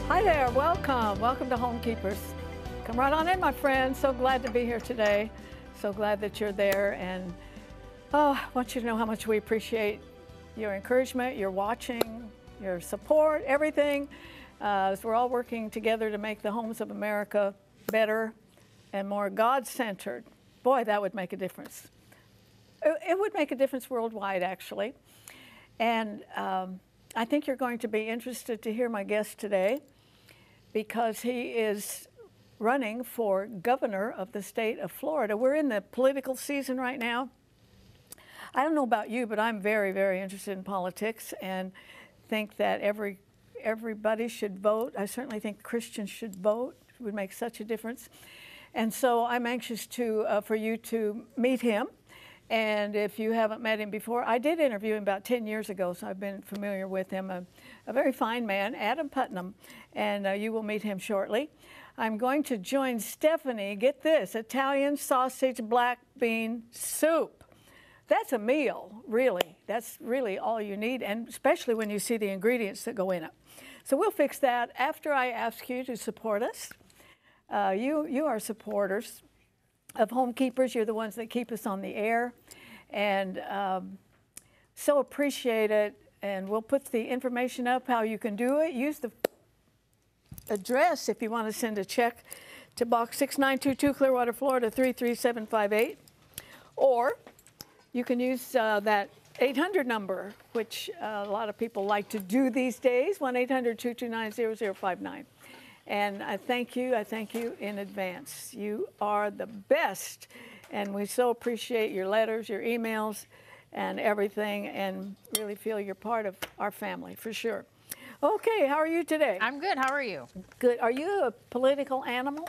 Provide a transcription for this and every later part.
Hi there, welcome. Welcome to Homekeepers. Come right on in, my friend. So glad to be here today. So glad that you're there. And I want you to know how much we appreciate your encouragement, your watching, your support, everything. As we're all working together to make the homes of America better and more God-centered. Boy, that would make a difference. It would make a difference worldwide, actually. And I think you're going to be interested to hear my guest today, because he is running for governor of the state of Florida. We're in the political season right now. I don't know about you, but I'm very, very interested in politics and think that everybody should vote. I certainly think Christians should vote. It would make such a difference. And so I'm anxious for you to meet him. And if you haven't met him before, I did interview him about 10 years ago, so I've been familiar with him. A very fine man, Adam Putnam, and you will meet him shortly. I'm going to join Stephanie, get this, Italian sausage black bean soup. That's a meal, really. That's really all you need, and especially when you see the ingredients that go in it. So we'll fix that after I ask you to support us. You are supporters of Homekeepers. You're the ones that keep us on the air, and so appreciate it. And we'll put the information up how you can do it. Use the address if you want to send a check to Box 6922, Clearwater, Florida 33758, or you can use that 800 number, which a lot of people like to do these days, 1-800-229-0059. And I thank you in advance. You are the best, and we so appreciate your letters, your emails, and everything, and really feel you're part of our family, for sure. Okay, how are you today? I'm good, how are you? Good. Are you a political animal?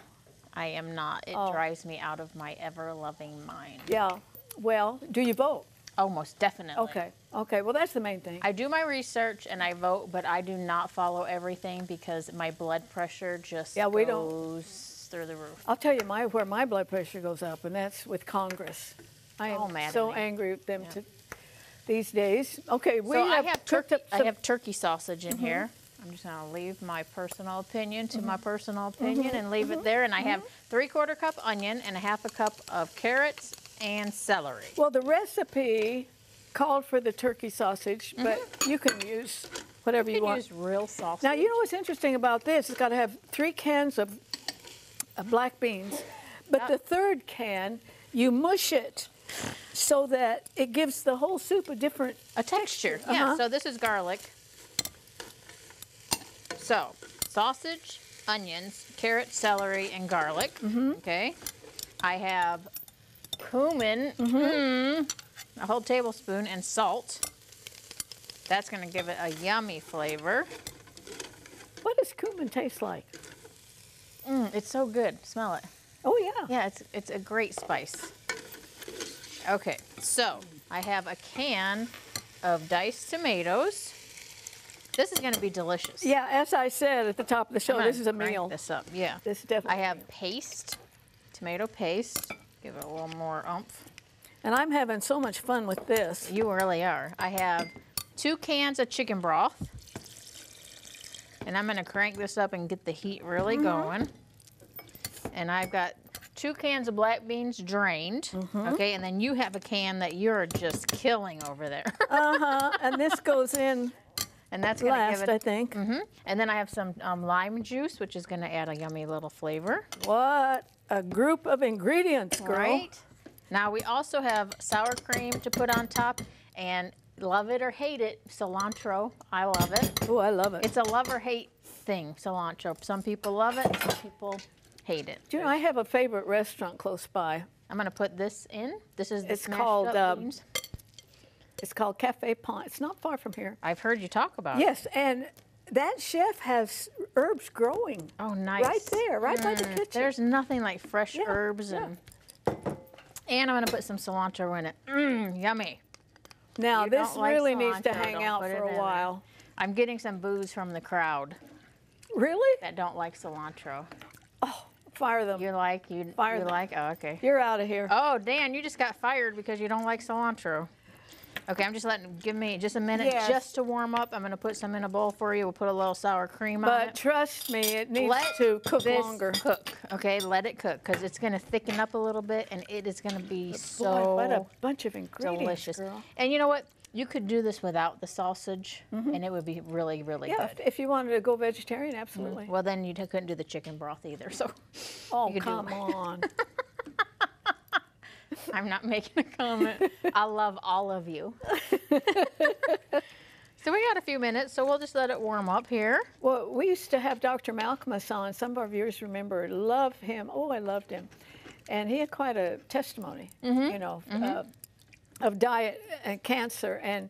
I am not. It drives me out of my ever-loving mind. Yeah, well, do you vote? Oh, most definitely. Okay, well, that's the main thing. I do my research and I vote, but I do not follow everything because my blood pressure just goes through the roof. I'll tell you where my blood pressure goes up, and that's with Congress. I am so angry with them these days. Okay, I have turkey sausage in here. I'm just going to leave my personal opinion to my personal opinion and leave it there. And I have 3/4 cup onion and 1/2 cup of carrots and celery. Well, the recipe called for the turkey sausage, but you can use whatever you want. Use real sausage. Now, you know what's interesting about this? It's got to have 3 cans of black beans, but the 3rd can, you mush it so that it gives the whole soup a texture. Yeah, so this is garlic. So, sausage, onions, carrots, celery, and garlic. Okay. I have cumin, a whole tablespoon, and salt. That's going to give it a yummy flavor. What does cumin taste like? It's so good. Smell it. Oh, yeah. Yeah, it's a great spice. Okay, so I have a can of diced tomatoes. This is going to be delicious. Yeah, as I said at the top of the show, this is a meal. This up, yeah. This definitely. I have paste, tomato paste. Give it a little more oomph. And I'm having so much fun with this. You really are. I have 2 cans of chicken broth. And I'm going to crank this up and get the heat really going. And I've got 2 cans of black beans drained. Okay, and then you have a can that you're just killing over there. And this goes in. And that's going to give it, I think. And then I have some lime juice, which is going to add a yummy little flavor. What a group of ingredients, girl. Right? Now we also have sour cream to put on top, and love it or hate it, cilantro. I love it. Oh, I love it. It's a love or hate thing, cilantro. Some people love it, some people hate it. Do you know, I have a favorite restaurant close by. I'm going to put this in. This is the beans. It's called Cafe Pont. It's not far from here. I've heard you talk about it. Yes, and that chef has herbs growing. Oh, nice. Right there, right by the kitchen. There's nothing like fresh herbs. And I'm going to put some cilantro in it. Yummy. Now, this really needs to hang out for a while. I'm getting some boos from the crowd. Really? That don't like cilantro. Oh, fire them. You like? Oh, okay. You're out of here. Oh, Dan, you just got fired because you don't like cilantro. Okay, I'm just give me just a minute Yes. just to warm up. I'm gonna put some in a bowl for you. We'll put a little sour cream on But it. trust me, it needs Let to cook this longer. cook, okay? Let it cook, because it's gonna thicken up a little bit, and it is gonna be Boy, so what a bunch of ingredients, delicious. girl. And you know what? You could do this without the sausage, and it would be really, really Yeah, good. if you wanted to go vegetarian, absolutely. Well, then you couldn't do the chicken broth either, so Oh, you could do come on. I'm not making a comment. I love all of you. So we got a few minutes, so we'll just let it warm up here. Well, we used to have Dr. Malcolmus on. Some of our viewers remember, love him. Oh, I loved him. And he had quite a testimony, you know, of diet and cancer. And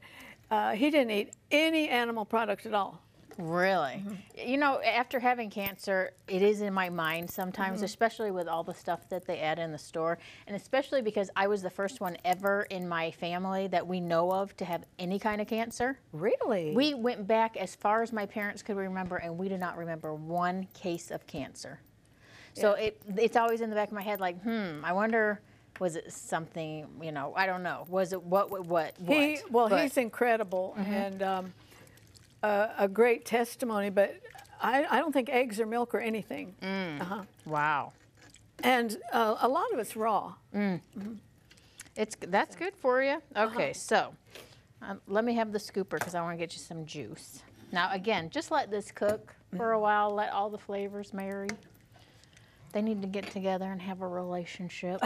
he didn't eat any animal product at all. Really? You know, after having cancer, it is in my mind sometimes, especially with all the stuff that they add in the store. And especially because I was the first one ever in my family that we know of to have any kind of cancer. Really? We went back as far as my parents could remember, and we do not remember one case of cancer. So it's always in the back of my head like, I wonder, was it something, you know, I don't know. Was it what? He's incredible and a great testimony, but I don't think eggs or milk or anything. Wow. And a lot of it's raw. That's good for you. Okay, so let me have the scooper because I want to get you some juice. Now again, just let this cook for a while. Let all the flavors marry. They need to get together and have a relationship.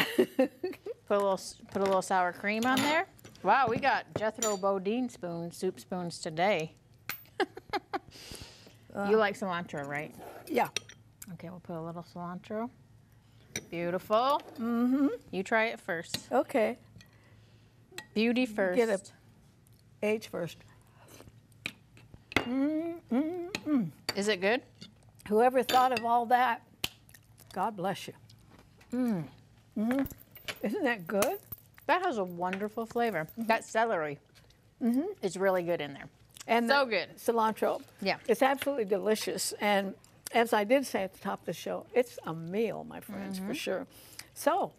Put a little sour cream on there. Wow, we got Jethro Bodine soup spoons today. You like cilantro, right? Yeah. Okay, we'll put a little cilantro. Beautiful. You try it first. Okay. Beauty first. Get a age first. Is it good? Whoever thought of all that, God bless you. Isn't that good? That has a wonderful flavor. That celery is really good in there. And So the good. cilantro. Yeah. It's absolutely delicious. And as I did say at the top of the show, it's a meal, my friends, for sure. So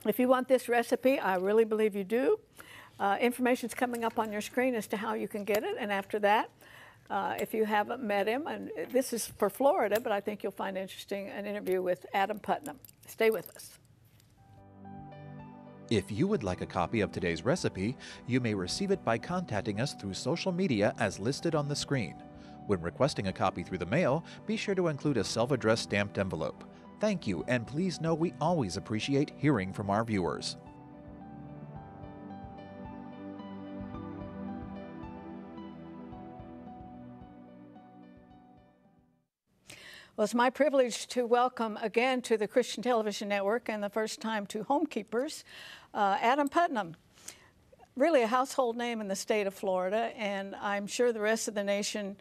if you want this recipe, I really believe you do. Information's coming up on your screen as to how you can get it. And after that, if you haven't met him, and this is for Florida, but I think you'll find interesting an interview with Adam Putnam. Stay with us. If you would like a copy of today's recipe, you may receive it by contacting us through social media as listed on the screen. When requesting a copy through the mail, be sure to include a self-addressed stamped envelope. Thank you, and please know we always appreciate hearing from our viewers. Well, it's my privilege to welcome again to the Christian Television Network and the first time to Homekeepers, Adam Putnam. Really a household name in the state of Florida, and I'm sure the rest of the nation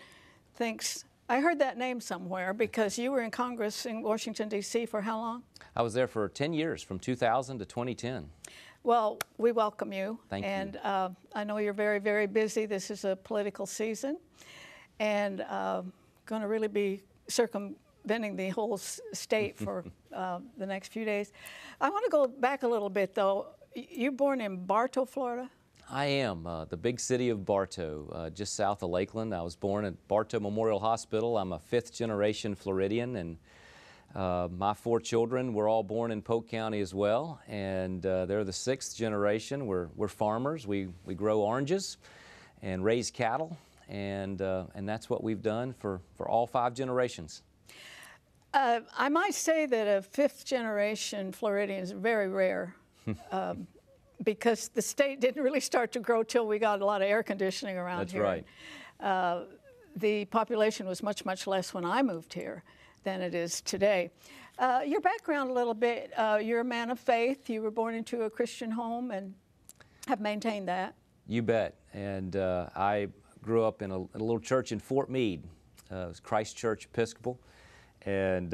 thinks, I heard that name somewhere because you were in Congress in Washington, D.C. for how long? I was there for 10 years, from 2000 to 2010. Well, we welcome you. Thank you. And I know you're very, very busy. This is a political season, and going to really be circumventing the whole state for the next few days. I want to go back a little bit, though. You're born in Bartow, Florida? I am, the big city of Bartow, just south of Lakeland. I was born at Bartow Memorial Hospital. I'm a fifth-generation Floridian, and my 4 children were all born in Polk County as well, and they're the 6th generation. We're farmers. We grow oranges and raise cattle, and that's what we've done for all 5 generations. I might say that a 5th-generation Floridian is very rare because the state didn't really start to grow till we got a lot of air conditioning around That's here. right. The population was much, much less when I moved here than it is today. Your background a little bit, you're a man of faith. You were born into a Christian home and have maintained that. You bet. And I grew up in a little church in Fort Meade. It was Christ Church Episcopal. And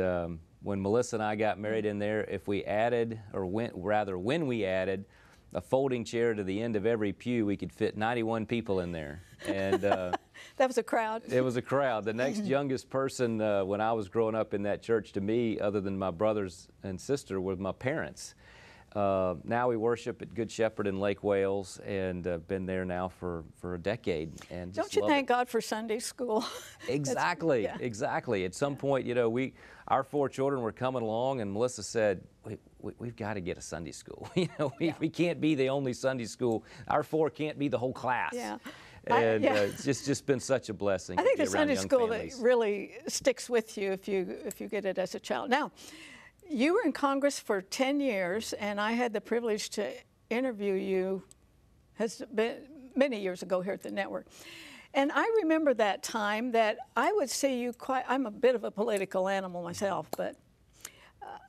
when Melissa and I got married in there, if we added, or when we added a folding chair to the end of every pew, we could fit 91 people in there. And that was a crowd. It was a crowd. The next youngest person when I was growing up in that church to me, other than my brothers and sister, were my parents. Now we worship at Good Shepherd in Lake Wales, and been there now for a decade. And just Don't you love thank it. God for Sunday school? Exactly, yeah. exactly. At some point, you know, our 4 children were coming along, and Melissa said, we've got to get a Sunday school. You know, we can't be the only Sunday school. Our 4 can't be the whole class. Yeah. And it's just been such a blessing. I think to the be around Sunday young school families. that really sticks with you if you get it as a child. Now, you were in Congress for 10 years, and I had the privilege to interview you. Has been many years ago here at the network. And I remember that time that I would see you I'm a bit of a political animal myself, but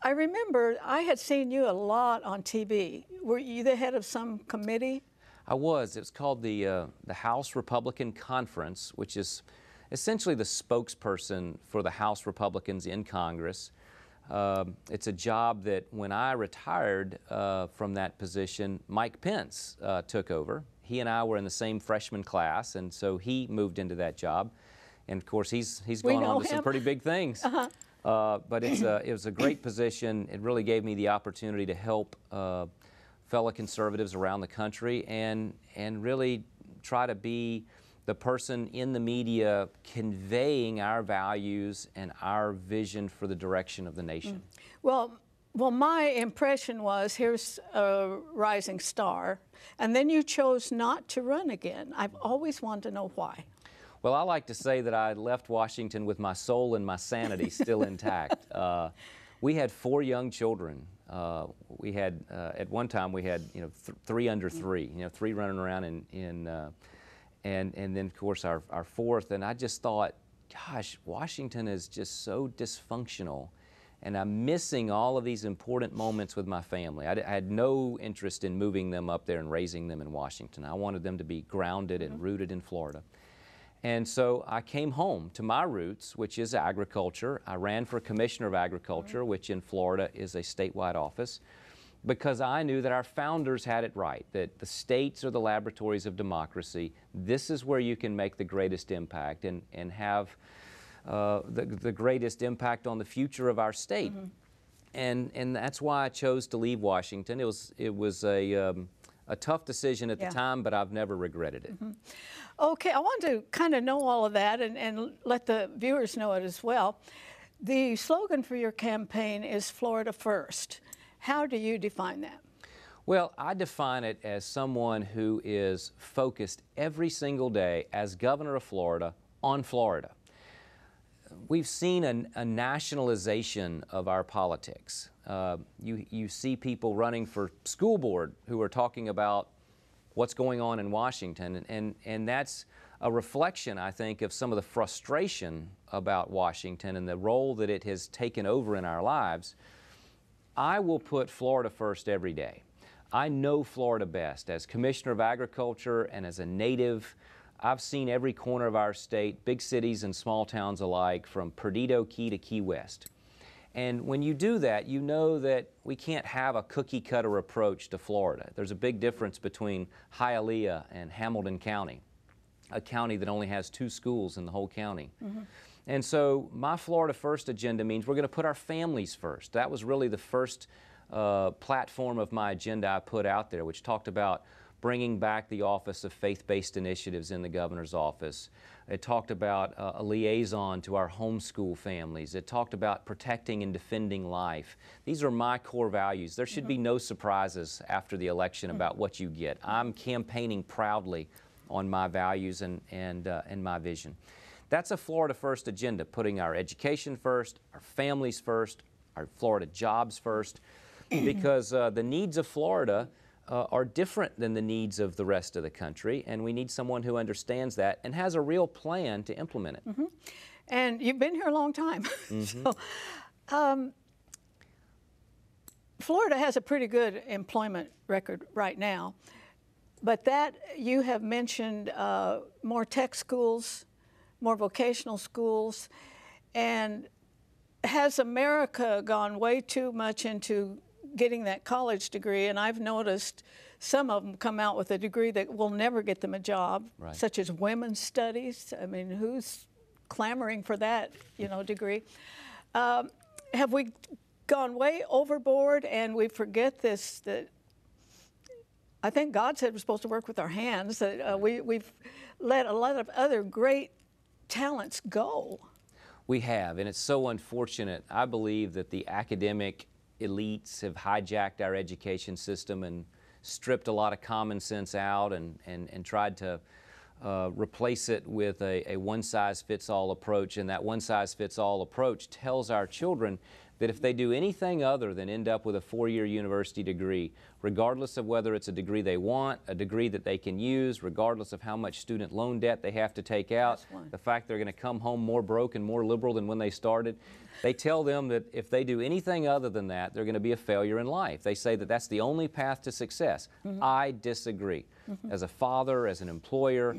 I remember I had seen you a lot on TV. Were you the head of some committee? I was. It was called the House Republican Conference, which is essentially the spokesperson for the House Republicans in Congress. It's a job that when I retired from that position, Mike Pence took over. He and I were in the same freshman class, and so he moved into that job. And of course, he's gone on to some pretty big things. But it was a great position. It really gave me the opportunity to help fellow conservatives around the country and really try to be the person in the media conveying our values and our vision for the direction of the nation. Well, my impression was here's a rising star, and then you chose not to run again. I've always wanted to know why. Well, I like to say that I left Washington with my soul and my sanity still intact. We had 4 young children. We had at one time we had 3 under 3, 3 running around and then of course our 4th, and I just thought, gosh, Washington is just so dysfunctional, and I'm missing all of these important moments with my family. I had no interest in moving them up there and raising them in Washington. I wanted them to be grounded and rooted in Florida. And so I came home to my roots, which is agriculture. I ran for Commissioner of Agriculture, which in Florida is a statewide office, because I knew that our founders had it right, that the states are the laboratories of democracy. This is where you can make the greatest impact and have the greatest impact on the future of our state. And that's why I chose to leave Washington. It was a tough decision at the time, but I've never regretted it. Okay, I want to kind of know all of that and let the viewers know it as well. The slogan for your campaign is Florida First. How do you define that? Well, I define it as someone who is focused every single day as governor of Florida on Florida. We've seen a nationalization of our politics. You see people running for school board who are talking about what's going on in Washington, and that's a reflection, I think, of some of the frustration about Washington and the role that it has taken over in our lives. I will put Florida first every day. I know Florida best. As Commissioner of Agriculture and as a native, I've seen every corner of our state, big cities and small towns alike, from Perdido Key to Key West. And when you do that, you know that we can't have a cookie-cutter approach to Florida. There's a big difference between Hialeah and Hamilton County, a county that only has 2 schools in the whole county. And so my Florida First agenda means we're going to put our families first. That was really the first platform of my agenda I put out there, which talked about bringing back the Office of Faith-Based Initiatives in the governor's office. It talked about a liaison to our homeschool families. It talked about protecting and defending life. These are my core values. There should be no surprises after the election about what you get. I'm campaigning proudly on my values and my vision. That's a Florida First agenda, putting our education first, our families first, our Florida jobs first, because the needs of Florida are different than the needs of the rest of the country, and we need someone who understands that and has a real plan to implement it. And you've been here a long time. So, Florida has a pretty good employment record right now, but that you have mentioned more tech schools, more vocational schools, and has America gone way too much into getting that college degree? And I've noticed some of them come out with a degree that will never get them a job, such as women's studies. I mean, who's clamoring for that, degree? Have we gone way overboard, and we forget this, that I think God said we're supposed to work with our hands, that we've let a lot of other great talents go. We have, and it's so unfortunate. I believe that the academic elites have hijacked our education system and stripped a lot of common sense out and tried to replace it with a one-size-fits-all approach. And that one-size-fits-all approach tells our children that if they do anything other than end up with a 4-year university degree, regardless of whether it's a degree they want, a degree that they can use, regardless of how much student loan debt they have to take out, the fact they're going to come home more broke and more liberal than when they started, they tell them that if they do anything other than that, they're going to be a failure in life. They say that that's the only path to success. I disagree. As a father, as an employer,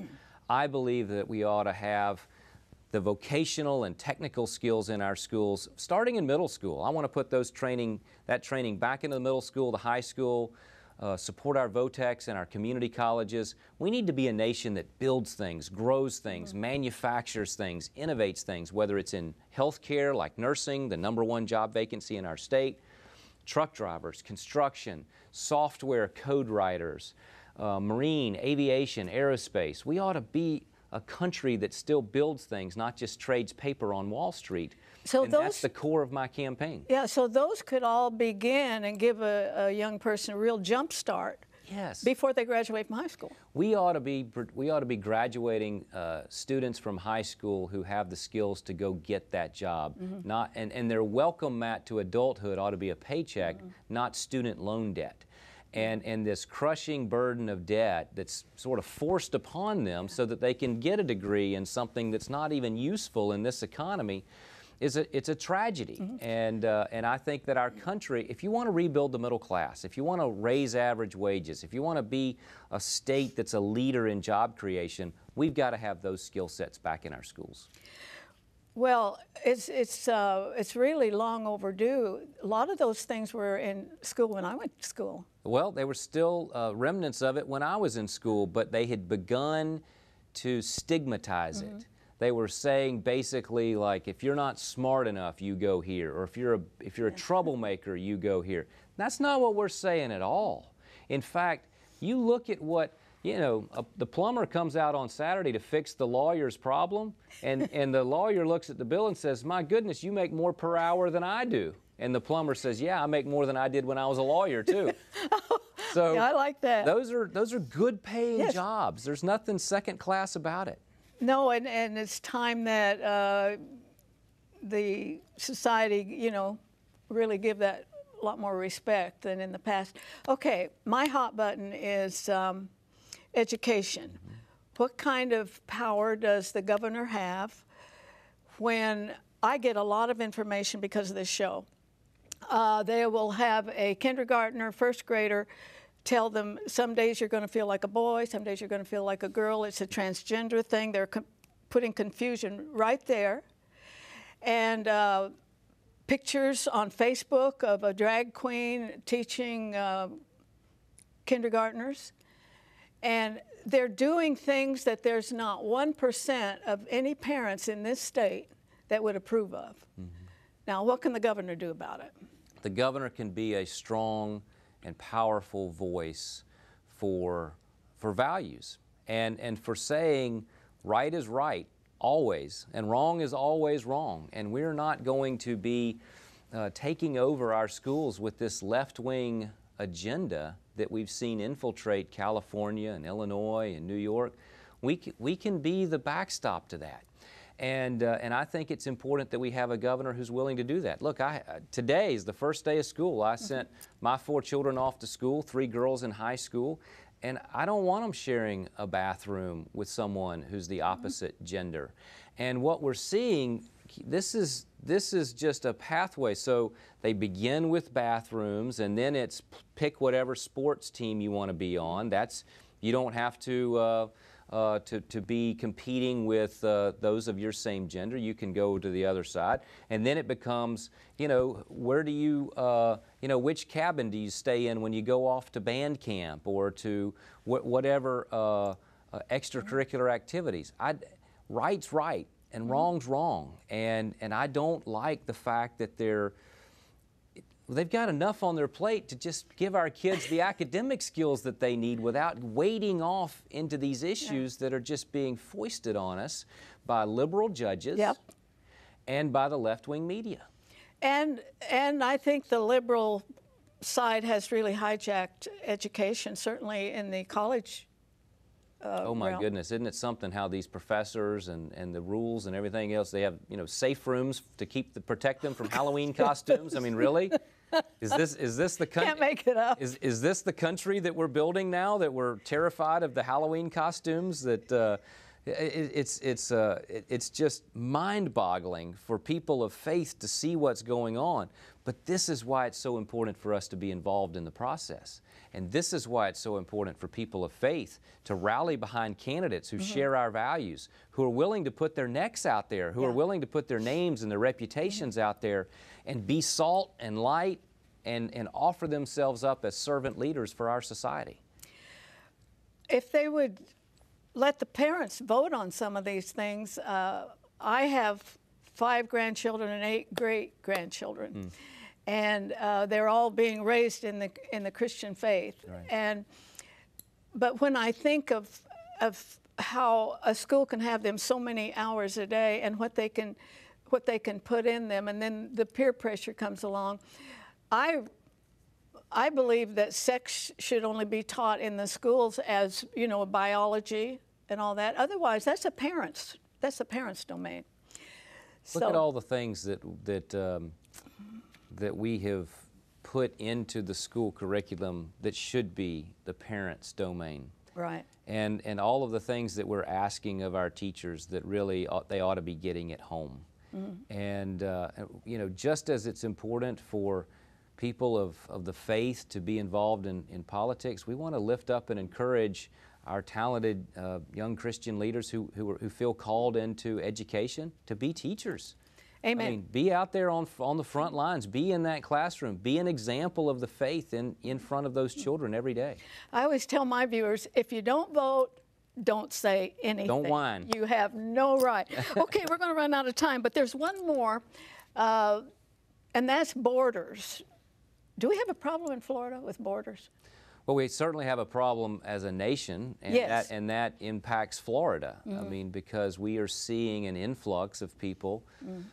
I believe that we ought to have the vocational and technical skills in our schools, starting in middle school. I want to put that training back into the middle school, the high school, support our VOTECs and our community colleges. We need to be a nation that builds things, grows things, manufactures things, innovates things, whether it's in healthcare like nursing, the #1 job vacancy in our state, truck drivers, construction, software code writers, marine, aviation, aerospace. We ought to be a country that still builds things, not just trades paper on Wall Street. So that's the core of my campaign. Yeah, so those could all begin and give a young person a real jump start. Yes. Before they graduate from high school. We ought to be graduating students from high school who have the skills to go get that job. And their welcome mat to adulthood ought to be a paycheck, not student loan debt. And this crushing burden of debt that's sort of forced upon them so that they can get a degree in something that's not even useful in this economy, it's a tragedy. And I think that our country, if you want to rebuild the middle class, if you want to raise average wages, if you want to be a state that's a leader in job creation, we've got to have those skill sets back in our schools. Well, it's really long overdue. A lot of those things were in school when I went to school. Well, they were still remnants of it when I was in school, but they had begun to stigmatize it. They were saying basically like, if you're not smart enough, you go here, or if you're a troublemaker, you go here. That's not what we're saying at all. In fact, you look at what, you know, the plumber comes out on Saturday to fix the lawyer's problem, and the lawyer looks at the bill and says, my goodness, you make more per hour than I do. And the plumber says, yeah, I make more than I did when I was a lawyer, too. So yeah, I like that. Those are good paying jobs. There's nothing second class about it. No, and it's time that the society, you know, really give that a lot more respect than in the past. Okay, my hot button is education. What kind of power does the governor have? When I get a lot of information because of this show, they will have a kindergartner, first grader, tell them some days you're going to feel like a boy, some days you're going to feel like a girl. It's a transgender thing. They're putting confusion right there. And pictures on Facebook of a drag queen teaching kindergartners. And they're doing things that there's not 1% of any parents in this state that would approve of. Now, what can the governor do about it? The governor can be a strong and powerful voice for values and for saying right is right always and wrong is always wrong. And we're not going to be taking over our schools with this left-wing agenda that we've seen infiltrate California and Illinois and New York. We can be the backstop to that. And I think it's important that we have a governor who's willing to do that. Look, today is the first day of school. I sent my 4 children off to school, 3 girls in high school, and I don't want them sharing a bathroom with someone who's the opposite gender. And what we're seeing, this is just a pathway. So they begin with bathrooms, and then it's pick whatever sports team you want to be on. You don't have to be competing with those of your same gender. You can go to the other side. And then it becomes, you know, where do you, which cabin do you stay in when you go off to band camp or to whatever extracurricular activities. Right's right and wrong's wrong. And I don't like the fact that they've got enough on their plate to just give our kids the academic skills that they need without wading off into these issues that are just being foisted on us by liberal judges and by the left-wing media. And I think the liberal side has really hijacked education, certainly in the college oh my realm. goodness, isn't it something how these professors and the rules and everything else, they have, you know, safe rooms to protect them from Halloween costumes? I mean, really? Is this the country? Can't make it up. Is this the country that we're building now, that we're terrified of the Halloween costumes? That it's just mind-boggling for people of faith to see what's going on. But this is why it's so important for us to be involved in the process. And this is why it's so important for people of faith to rally behind candidates who share our values, who are willing to put their necks out there, who are willing to put their names and their reputations out there and be salt and light and offer themselves up as servant leaders for our society. If they would let the parents vote on some of these things, I have 5 grandchildren and 8 great-grandchildren. And they're all being raised in the Christian faith. Right. But when I think of how a school can have them so many hours a day and what they can put in them, and then the peer pressure comes along, I believe that sex should only be taught in the schools as, you know, biology and all that. Otherwise, that's a parent's domain. Look at all the things that we have put into the school curriculum that should be the parents' domain. Right. And all of the things that we're asking of our teachers that really they ought to be getting at home. And you know, just as it's important for people of the faith to be involved in politics, we want to lift up and encourage our talented young Christian leaders who feel called into education to be teachers. Amen. I mean, be out there on the front lines, be in that classroom, be an example of the faith in front of those children every day. I always tell my viewers, if you don't vote, don't say anything. Don't whine. You have no right. Okay, we're going to run out of time, but there's one more, and that's borders. Do we have a problem in Florida with borders? Well, we certainly have a problem as a nation, and that impacts Florida. I mean, because we are seeing an influx of people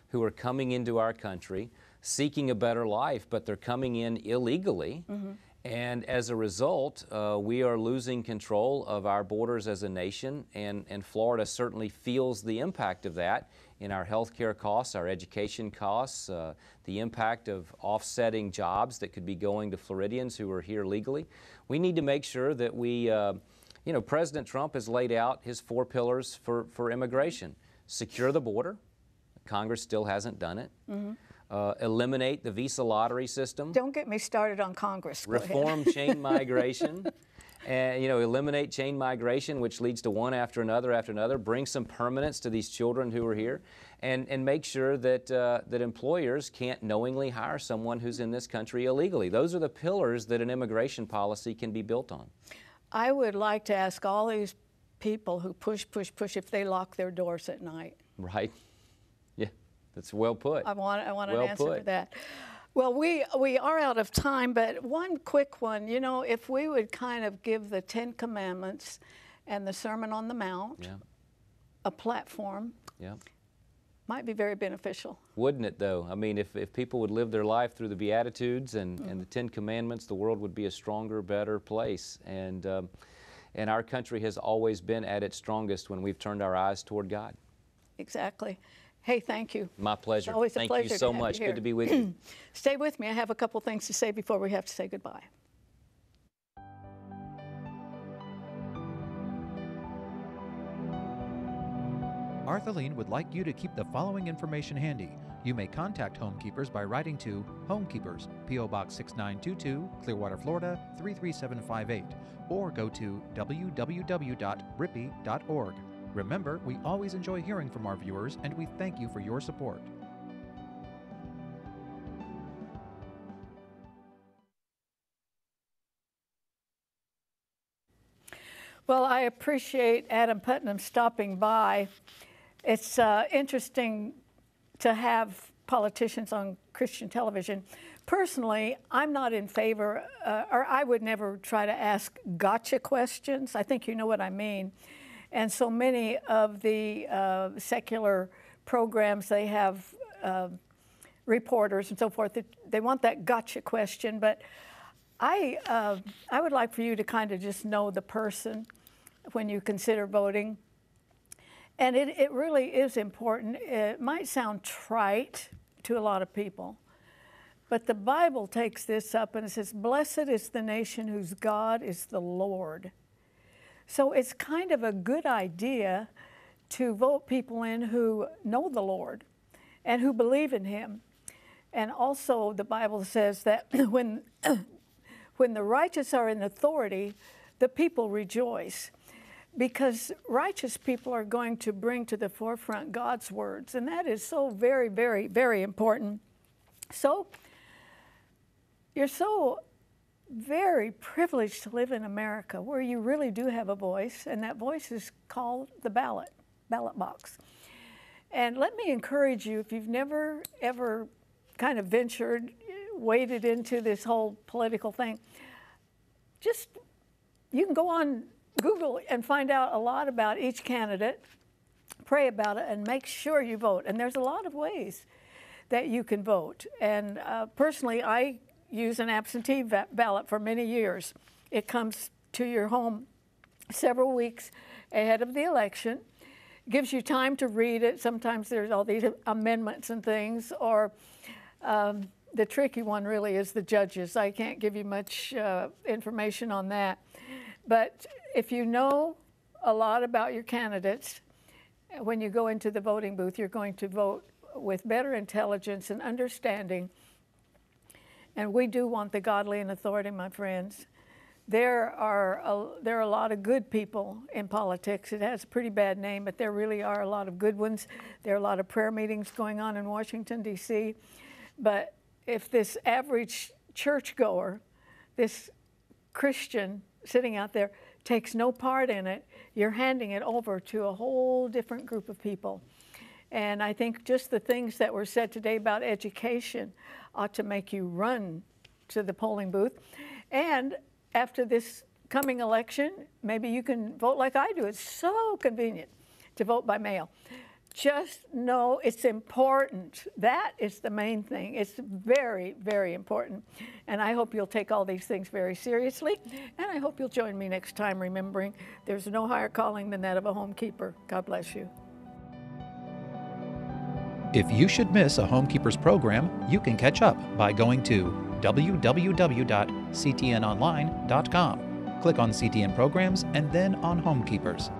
who are coming into our country seeking a better life, but they're coming in illegally. And as a result, we are losing control of our borders as a nation, and Florida certainly feels the impact of that in our health care costs, our education costs, the impact of offsetting jobs that could be going to Floridians who are here legally. We need to make sure that we, you know, President Trump has laid out his 4 pillars for immigration. Secure the border. Congress still hasn't done it. Eliminate the visa lottery system. Don't get me started on Congress. Reform chain migration. And, you know, eliminate chain migration, which leads to one after another, bring some permanence to these children who are here, and make sure that, that employers can't knowingly hire someone who's in this country illegally. Those are the pillars that an immigration policy can be built on. I would like to ask all these people who push if they lock their doors at night. Right. Yeah, that's well put. I want an well answer put. for that. Well, we are out of time, but one quick one. You know, if we would kind of give the 10 Commandments and the Sermon on the Mount a platform, might be very beneficial. Wouldn't it, though? I mean, if people would live their life through the Beatitudes and the 10 Commandments, the world would be a stronger, better place. And our country has always been at its strongest when we've turned our eyes toward God. Exactly. Hey, thank you. My pleasure. It's always a thank pleasure you so to have much. you here. Good to be with you. Stay with me. I have a couple things to say before we have to say goodbye. Arthur-Lean would like you to keep the following information handy. You may contact Homekeepers by writing to Homekeepers, P.O. Box 6922, Clearwater, Florida 33758, or go to www.rippy.org. Remember, we always enjoy hearing from our viewers, and we thank you for your support. Well, I appreciate Adam Putnam stopping by. It's interesting to have politicians on Christian television, Personally, I'm not in favor, or I would never try to ask gotcha questions. I think you know what I mean. And so many of the secular programs, they have reporters and so forth, they want that gotcha question, but I would like for you to kind of just know the person when you consider voting. And it really is important. It might sound trite to a lot of people, but the Bible takes this up and it says, "Blessed is the nation whose God is the Lord." So it's kind of a good idea to vote people in who know the Lord and who believe in Him. And also the Bible says that when the righteous are in authority, the people rejoice, because righteous people are going to bring to the forefront God's words, and that is so very, very, very important. So you're so very privileged to live in America, where you really do have a voice, and that voice is called the ballot box. And let me encourage you, if you've never ever kind of waded into this whole political thing, you can go on Google and find out a lot about each candidate, pray about it, and make sure you vote. And there's a lot of ways that you can vote. And personally, I use an absentee ballot for many years. It comes to your home several weeks ahead of the election. It gives you time to read it. Sometimes there's all these amendments and things, or the tricky one really is the judges. I can't give you much information on that. But if you know a lot about your candidates, when you go into the voting booth, you're going to vote with better intelligence and understanding. And we do want the godly in authority, my friends. There are a lot of good people in politics. It has a pretty bad name, but there really are a lot of good ones. There are a lot of prayer meetings going on in Washington, D.C. But if this average churchgoer, this Christian sitting out there, takes no part in it, you're handing it over to a whole different group of people. And I think just the things that were said today about education ought to make you run to the polling booth. And after this coming election, maybe you can vote like I do. It's so convenient to vote by mail. Just know it's important. That is the main thing. It's very, very important. And I hope you'll take all these things very seriously. And I hope you'll join me next time, remembering there's no higher calling than that of a homekeeper. God bless you. If you should miss a Homekeepers program, you can catch up by going to www.ctnonline.com. Click on CTN Programs and then on Homekeepers.